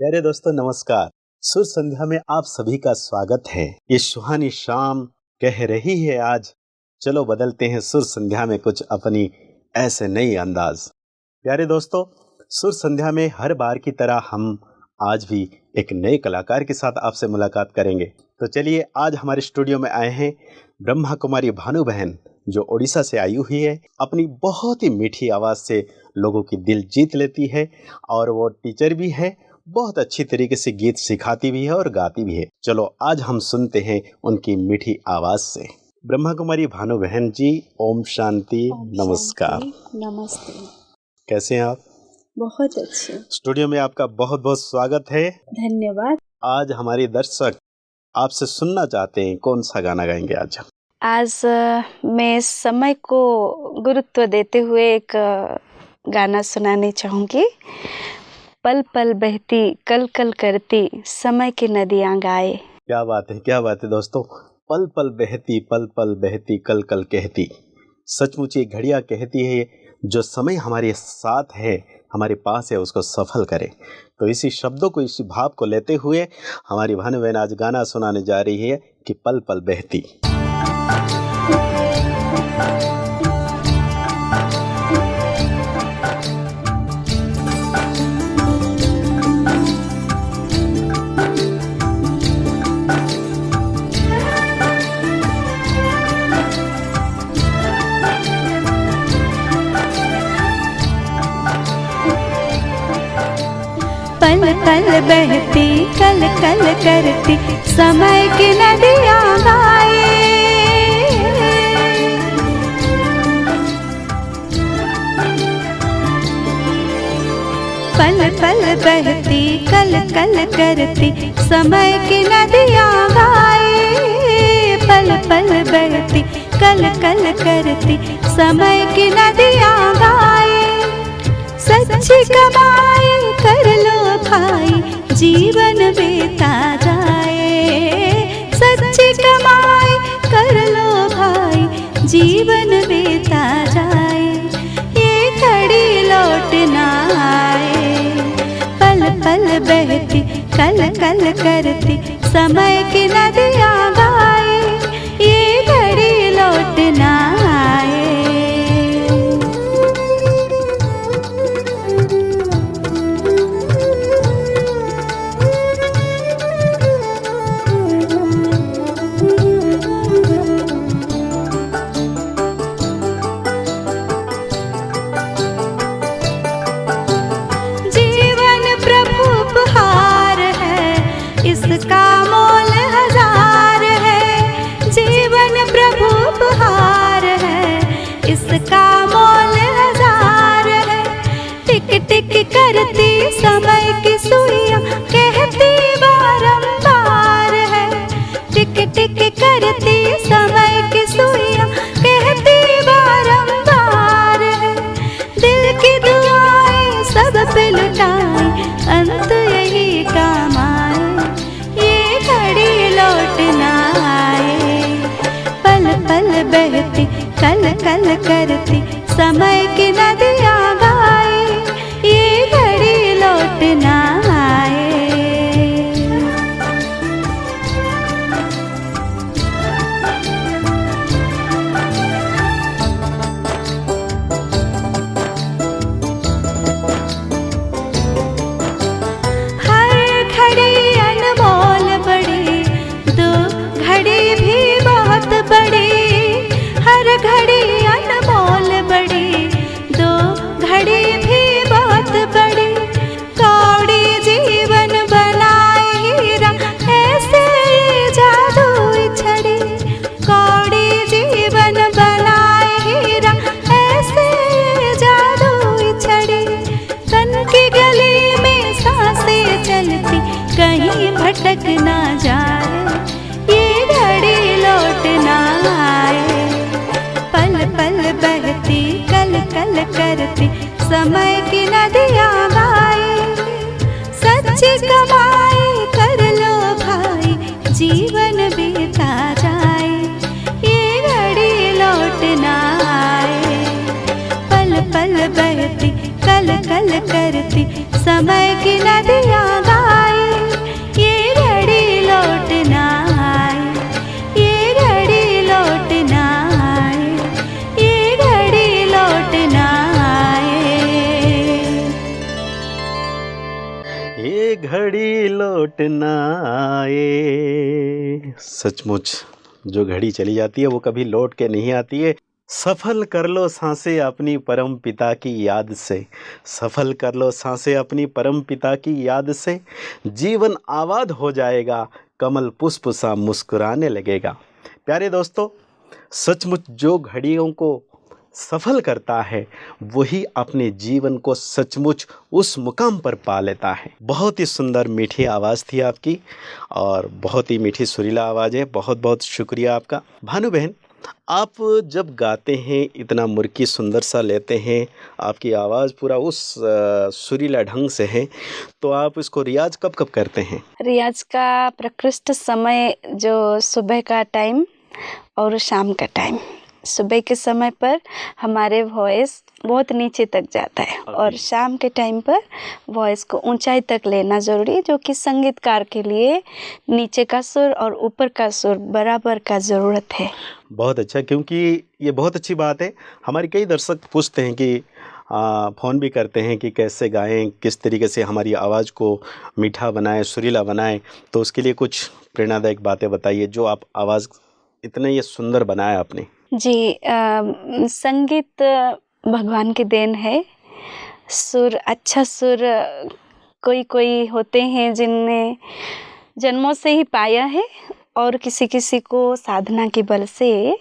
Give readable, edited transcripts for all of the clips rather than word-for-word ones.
प्यारे दोस्तों नमस्कार। सुर संध्या में आप सभी का स्वागत है। ये सुहानी शाम कह रही है आज, चलो बदलते हैं सुर संध्या में कुछ अपनी ऐसे नई अंदाज। प्यारे दोस्तों, सुर संध्या में हर बार की तरह हम आज भी एक नए कलाकार के साथ आपसे मुलाकात करेंगे। तो चलिए, आज हमारे स्टूडियो में आए हैं ब्रह्मा कुमारी भानु बहन, जो ओडिशा से आई हुई है। अपनी बहुत ही मीठी आवाज़ से लोगों की दिल जीत लेती है और वो टीचर भी है, बहुत अच्छी तरीके से गीत सिखाती भी है और गाती भी है। चलो आज हम सुनते हैं उनकी मीठी आवाज़ से। ब्रह्मा कुमारी भानु बहन जी, ओम शांति, नमस्कार। नमस्ते। कैसे हैं आप? बहुत अच्छे। स्टूडियो में आपका बहुत बहुत स्वागत है। धन्यवाद। आज हमारे दर्शक आपसे सुनना चाहते हैं, कौन सा गाना गाएंगे आज? आज मैं समय को गुरुत्व देते हुए एक गाना सुनाने चाहूँगी। पल पल बहती कल कल करती समय की नदियाँ गाए। क्या बात है, क्या बात है दोस्तों। पल पल बहती कल कल कहती। सचमुच ये घड़ियाँ कहती है, जो समय हमारे साथ है, हमारे पास है, उसको सफल करे। तो इसी शब्दों को, इसी भाव को लेते हुए हमारी भानु बहन आज गाना सुनाने जा रही है कि पल पल बहती। पल पल बहती कल कल करती समय की नदियाँ गाए। पल पल बहती कल कल करती समय की नदियाँ गाए। पल पल बहती कल कल करती समय की नदियाँ गाए। सच्ची कमाई कर लो भाई, जीवन बीता जाए। सच्ची कमाई कर लो भाई, जीवन बीता जाए। ये घड़ी लौट ना आए। पल पल बहती कल कल करती समय की नदियाँ गाए। ये घड़ी लौट ना आए। इसका मोल हजार है। जीवन प्रभु उपहार है, इसका मोल हजार है। टिक टिक करती समय की सुइयां कहती बारंबार है। टिक टिक करती समय की सुइयां कहती बारंबार है। दिल की दुआएं सब पे लुटाए, अंत यही काम आए। लौट ना आए। पल पल बहती कल कल करती समय की नदियाँ गाए। ये घड़ी लौट ना आए। हर घड़ी अनमोल बड़ी, दो घड़ी भी बहुत बड़ी। हर घड़ी अनमोल बड़ी, दो घड़ी भी बहुत बड़ी। कौड़ी जीवन बनाए हीरा, ऐसे जादू छड़ी। कौड़ी जीवन बनाए हीरा, ऐसे जादू छड़ी। तन की गली में सांसें चलती, कहीं भटक ना जाए। ये घड़ी लौट ना आए। पल पल बहती कल कल करती समय की नदियाँ गाए। सच्ची कमाई कर लो भाई, जीवन बीता जाए। ये घड़ी लौट ना आए। पल पल बहती कल कल करती समय की नदियाँ गाए। घड़ी लौट ना आए। सचमुच जो घड़ी चली जाती है वो कभी लौट के नहीं आती है। सफल कर लो सांसें अपनी परम पिता की याद से, सफल कर लो सांसें अपनी परम पिता की याद से, जीवन आबाद हो जाएगा, कमल पुष्प सा मुस्कुराने लगेगा। प्यारे दोस्तों, सचमुच जो घड़ियों को सफल करता है वही अपने जीवन को सचमुच उस मुकाम पर पा लेता है। बहुत ही सुंदर मीठी आवाज़ थी आपकी और बहुत ही मीठी सुरीला आवाज़ है। बहुत बहुत शुक्रिया आपका। भानु बहन, आप जब गाते हैं इतना मुर्की सुंदर सा लेते हैं, आपकी आवाज़ पूरा उस सुरीला ढंग से है, तो आप इसको रियाज कब कब करते हैं? रियाज का प्रकृष्ट समय जो सुबह का टाइम और शाम का टाइम। सुबह के समय पर हमारे वॉइस बहुत नीचे तक जाता है और शाम के टाइम पर वॉइस को ऊंचाई तक लेना ज़रूरी है, जो कि संगीतकार के लिए नीचे का सुर और ऊपर का सुर बराबर का ज़रूरत है। बहुत अच्छा, क्योंकि ये बहुत अच्छी बात है। हमारे कई दर्शक पूछते हैं कि फ़ोन भी करते हैं कि कैसे गाएं, किस तरीके से हमारी आवाज़ को मीठा बनाएं, सुरीला बनाएं। तो उसके लिए कुछ प्रेरणादायक बातें बताइए जो आप आवाज़ इतना ये सुंदर बनाया आपने। जी, संगीत भगवान की देन है। सुर, अच्छा सुर कोई कोई होते हैं जिनने जन्मों से ही पाया है और किसी किसी को साधना के बल से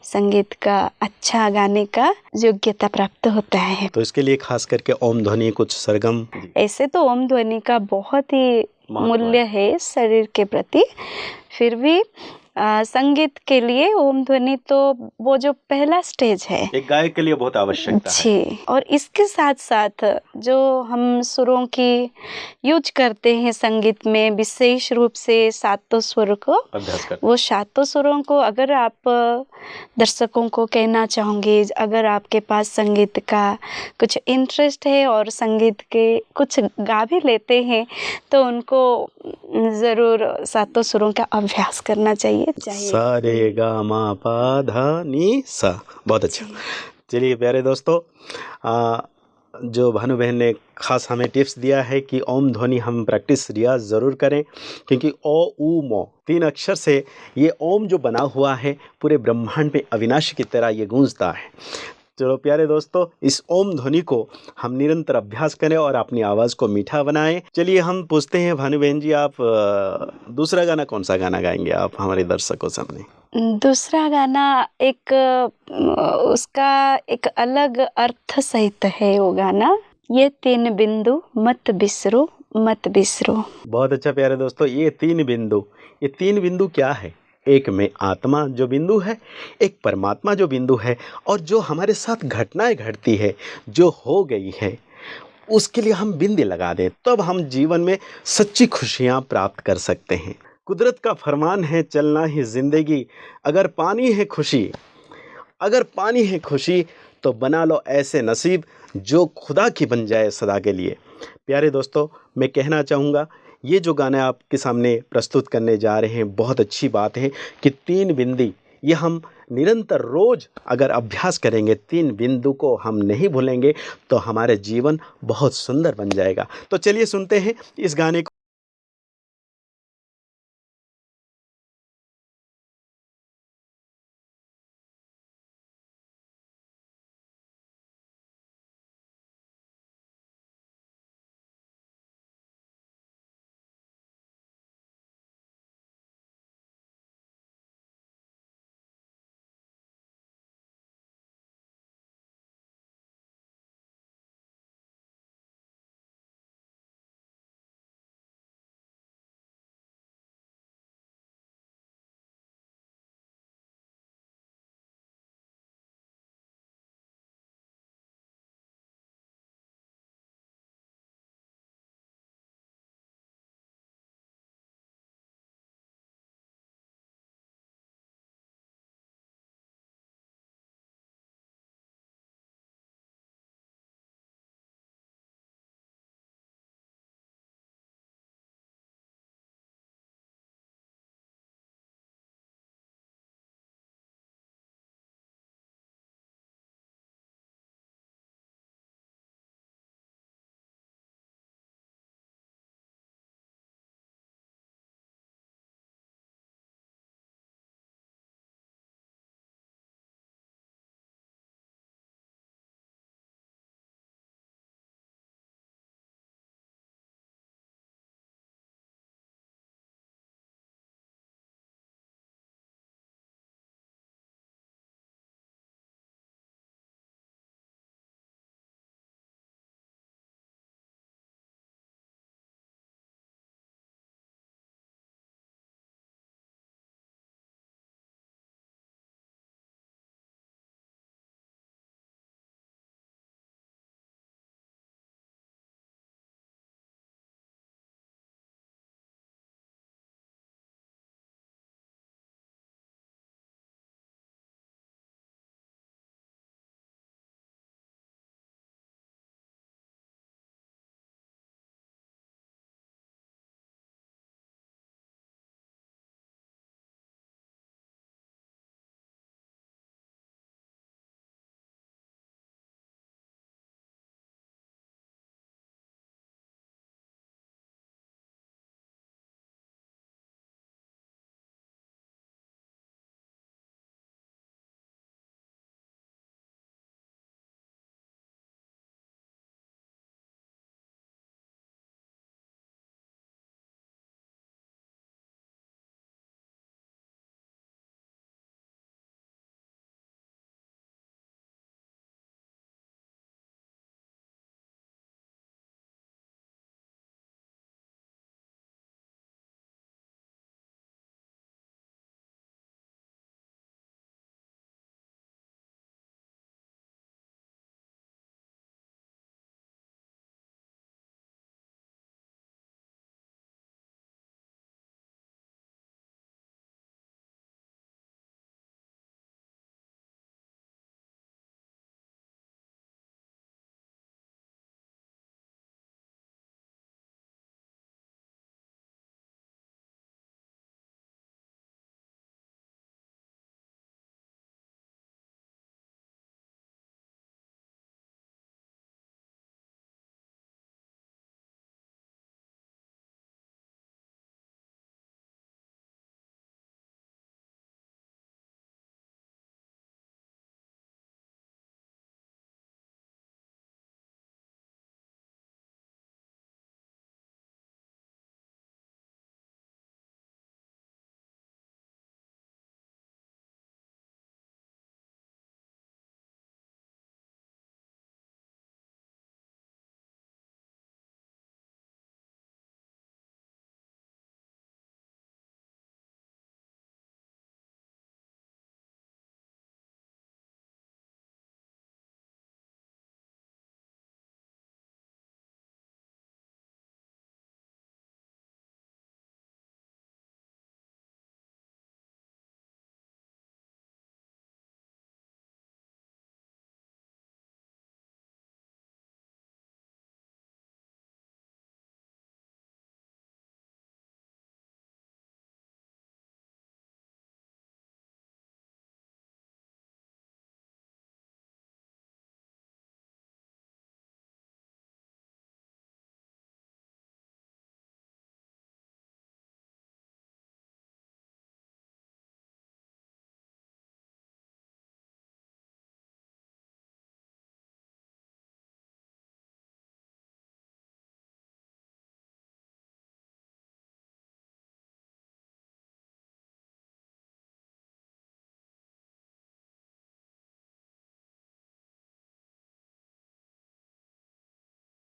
संगीत का अच्छा गाने का योग्यता प्राप्त होता है। तो इसके लिए खास करके ओम ध्वनि, कुछ सरगम। ऐसे तो ओम ध्वनि का बहुत ही मूल्य है शरीर के प्रति, फिर भी संगीत के लिए ओम ध्वनि तो वो जो पहला स्टेज है, एक गायक के लिए बहुत आवश्यकता है। जी। और इसके साथ साथ जो हम सुरों की यूज करते हैं संगीत में, विशेष रूप से सातों सुर को अभ्यास करते वो सातों सुरों को अगर आप दर्शकों को कहना चाहूँगी, अगर आपके पास संगीत का कुछ इंटरेस्ट है और संगीत के कुछ गा भी लेते हैं तो उनको ज़रूर सातों सुरों का अभ्यास करना चाहिए। सा रे गा मा पा धा नी सा। बहुत अच्छा। चलिए प्यारे दोस्तों, जो भानु बहन ने खास हमें टिप्स दिया है कि ओम ध्वनि हम प्रैक्टिस रियाज ज़रूर करें, क्योंकि ओ ऊ मो 3 अक्षर से ये ओम जो बना हुआ है पूरे ब्रह्मांड में अविनाशी की तरह ये गूंजता है। चलो प्यारे दोस्तों, इस ओम ध्वनि को हम निरंतर अभ्यास करें और अपनी आवाज़ को मीठा बनाएं। चलिए हम पूछते हैं भानु बहन जी, आप दूसरा गाना कौन सा गाना गाएंगे आप हमारे दर्शकों सामने? दूसरा गाना एक उसका एक अलग अर्थ सहित है वो गाना, ये 3 बिंदु मत बिसरो मत बिसरो। बहुत अच्छा प्यारे दोस्तों, ये 3 बिंदु, ये 3 बिंदु क्या है? एक में आत्मा जो बिंदु है, एक परमात्मा जो बिंदु है, और जो हमारे साथ घटनाएं घटती है, जो हो गई है, उसके लिए हम बिंदी लगा दें, तब हम जीवन में सच्ची खुशियां प्राप्त कर सकते हैं। कुदरत का फरमान है चलना ही जिंदगी, अगर पानी है खुशी, अगर पानी है खुशी तो बना लो ऐसे नसीब जो खुदा की बन जाए सदा के लिए। प्यारे दोस्तों, मैं कहना चाहूँगा ये जो गाने आपके सामने प्रस्तुत करने जा रहे हैं, बहुत अच्छी बात है कि 3 बिंदी ये हम निरंतर रोज अगर अभ्यास करेंगे, 3 बिंदु को हम नहीं भूलेंगे, तो हमारे जीवन बहुत सुंदर बन जाएगा। तो चलिए सुनते हैं इस गाने को।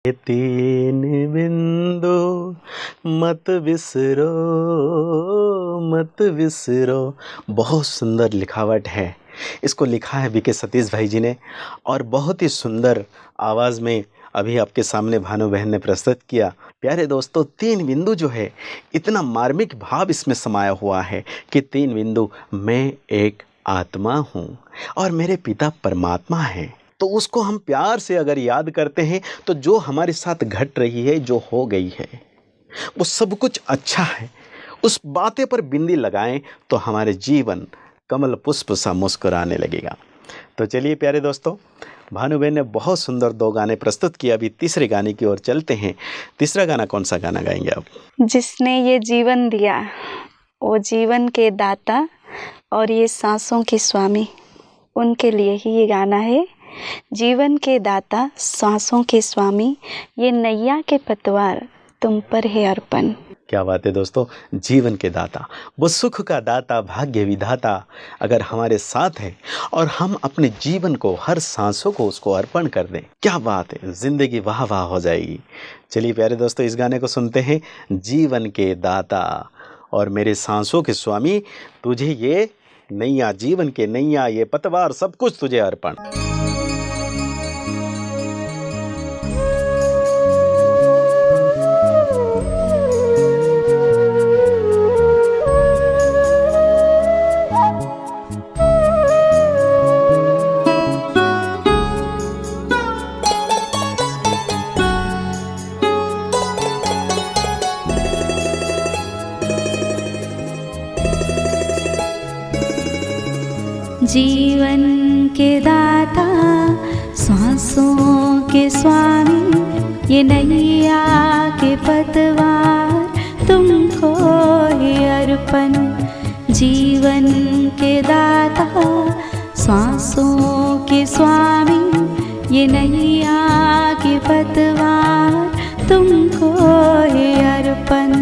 ये तीन बिंदु मत बिसरो, मत बिसरो। बहुत सुंदर लिखावट है। इसको लिखा है बीके सतीश भाई जी ने और बहुत ही सुंदर आवाज़ में अभी आपके सामने भानु बहन ने प्रस्तुत किया। प्यारे दोस्तों, तीन बिंदु जो है, इतना मार्मिक भाव इसमें समाया हुआ है कि तीन बिंदु, मैं एक आत्मा हूँ और मेरे पिता परमात्मा हैं। तो उसको हम प्यार से अगर याद करते हैं तो जो हमारे साथ घट रही है, जो हो गई है, वो सब कुछ अच्छा है। उस बातें पर बिंदी लगाएं तो हमारे जीवन कमल पुष्प सा मुस्कुराने लगेगा। तो चलिए प्यारे दोस्तों, भानुबेन ने बहुत सुंदर 2 गाने प्रस्तुत किए। अभी तीसरे गाने की ओर चलते हैं। तीसरा गाना कौन सा गाना गाएंगे आप? जिसने ये जीवन दिया, वो जीवन के दाता और ये सांसों के स्वामी, उनके लिए ही ये गाना है। जीवन के दाता, सांसों के स्वामी, ये नैया के पतवार तुम पर है अर्पण। क्या बात है दोस्तों, जीवन के दाता, वो सुख का दाता, भाग्य विधाता अगर हमारे साथ है और हम अपने जीवन को, हर सांसों को उसको अर्पण कर दें, क्या बात है, जिंदगी वाह वाह हो जाएगी। चलिए प्यारे दोस्तों, इस गाने को सुनते हैं। जीवन के दाता और मेरे सांसों के स्वामी, तुझे ये नैया, जीवन के नैया, ये पतवार, सब कुछ तुझे अर्पण। जीवन के दाता, सांसों के स्वामी, ये नैया के पतवार तुमको ही अर्पण। जीवन के दाता, सांसों के स्वामी, ये नैया के पतवार तुमको ही अर्पण।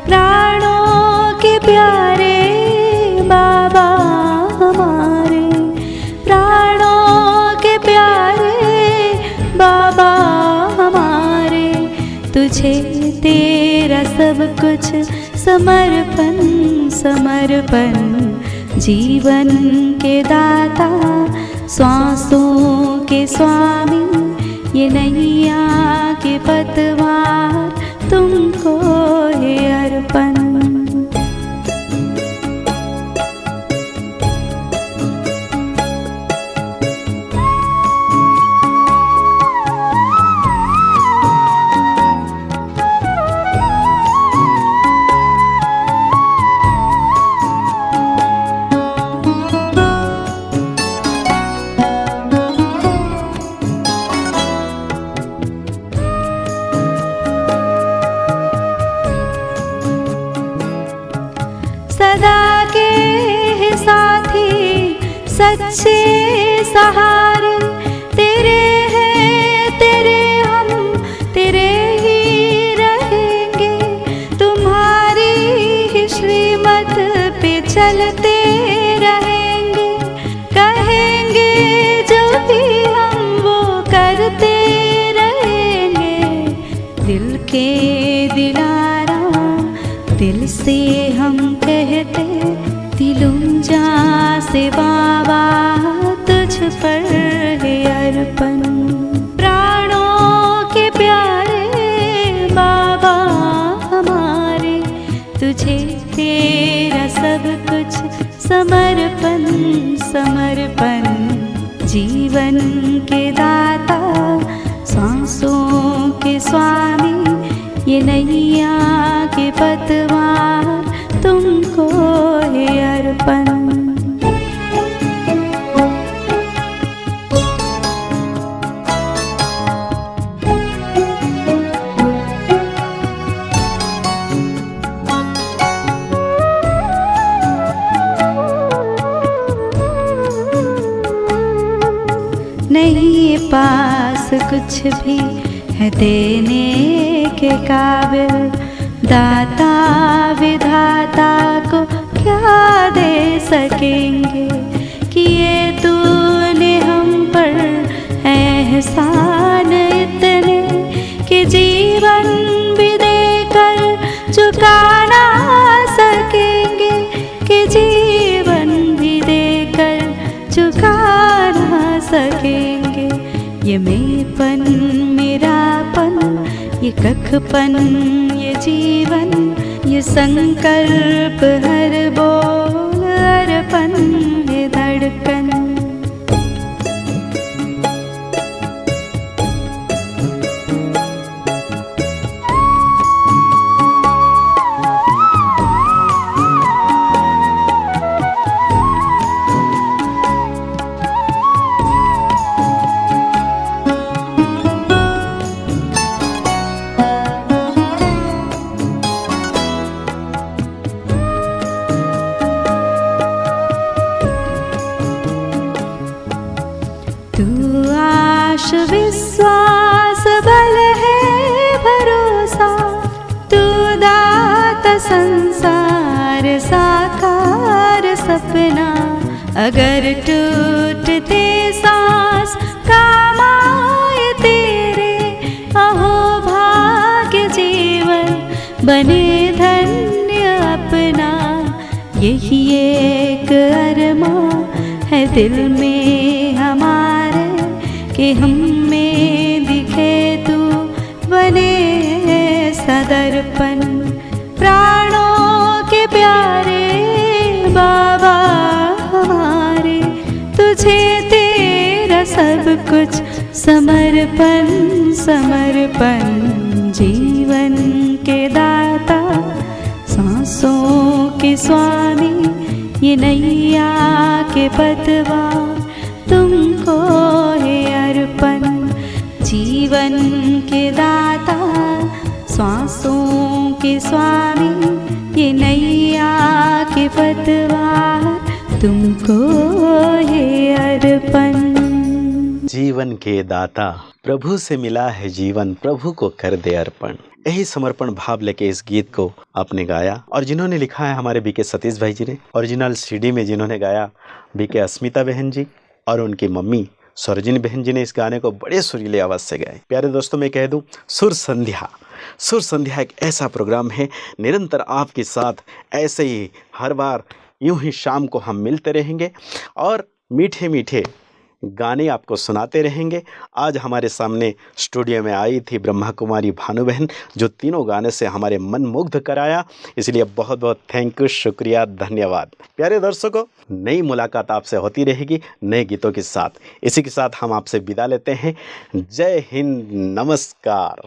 प्राणों के प्यारे बाबा हमारे, प्राणों के प्यारे बाबा हमारे, तुझे तेरा सब कुछ समर्पण, समर्पण। जीवन के दाता, सांसों के स्वामी, ये नैया के पतवार तुमको है अर्पण। सदा के साथी, सच्चे सहारे, तेरे हैं तेरे हम, तेरे ही रहेंगे। तुम्हारी ही श्रीमत पे चलते रहेंगे। कहेंगे जो भी हम वो करते रहेंगे। दिल के दिलारा, दिल से हम कहते, दिलुंजा से बाबा तुझ पर है अर्पण। प्राणों के प्यारे बाबा हमारे, तुझे तेरा सब कुछ समर्पण, समर्पण। जीवन के दाता, सांसों के स्वामी, ये नैया के पतवार तुमको है अर्पण। नहीं पास कुछ भी है देने के काबिल, दाता विधाता को क्या दे सकेंगे। किए तूने हम पर एहसान इतने, पाएंगे। ये मेपन मेरापन, ये कखपन, ये जीवन, ये संकल्प हर बोल अर्पण, ये धड़कन। विश्वास बल है भरोसा, तू दाता संसार साकार सपना। अगर टूटते सांस काम आए तेरे, अहो भाग्य जीवन बने धन्य अपना। यही एक अरमां है दिल में हमारे, कि हम में दिखे तू बने सदर्पण। प्राणों के प्यारे बाबा हमारे, तुझे तेरा सब कुछ समर्पण समर्पण। जीवन के दाता, सांसों के स्वामी, ये नैया के पतवार तुमको है अर्पण। जीवन के दाता, सांसों के स्वामी, ये नैया के पतवार तुमको है अर्पण। जीवन के दाता, प्रभु से मिला है जीवन, प्रभु को कर दे अर्पण। यही समर्पण भाव लेके इस गीत को आपने गाया। और जिन्होंने लिखा है हमारे बीके सतीश भाई जी ने, ओरिजिनल सीडी में जिन्होंने गाया बीके अस्मिता बहन जी, और उनकी मम्मी सरोजिनी बहन जी ने इस गाने को बड़े सुरीले आवाज़ से गाए। प्यारे दोस्तों, मैं कह दूं, सुर संध्या एक ऐसा प्रोग्राम है, निरंतर आपके साथ ऐसे ही हर बार यूं ही शाम को हम मिलते रहेंगे और मीठे मीठे गाने आपको सुनाते रहेंगे। आज हमारे सामने स्टूडियो में आई थी ब्रह्मा कुमारी भानु बहन, जो तीनों गाने से हमारे मन मुग्ध कराया। इसलिए बहुत बहुत थैंक यू, शुक्रिया, धन्यवाद। प्यारे दर्शकों, नई मुलाकात आपसे होती रहेगी नए गीतों के साथ। इसी के साथ हम आपसे विदा लेते हैं। जय हिंद, नमस्कार।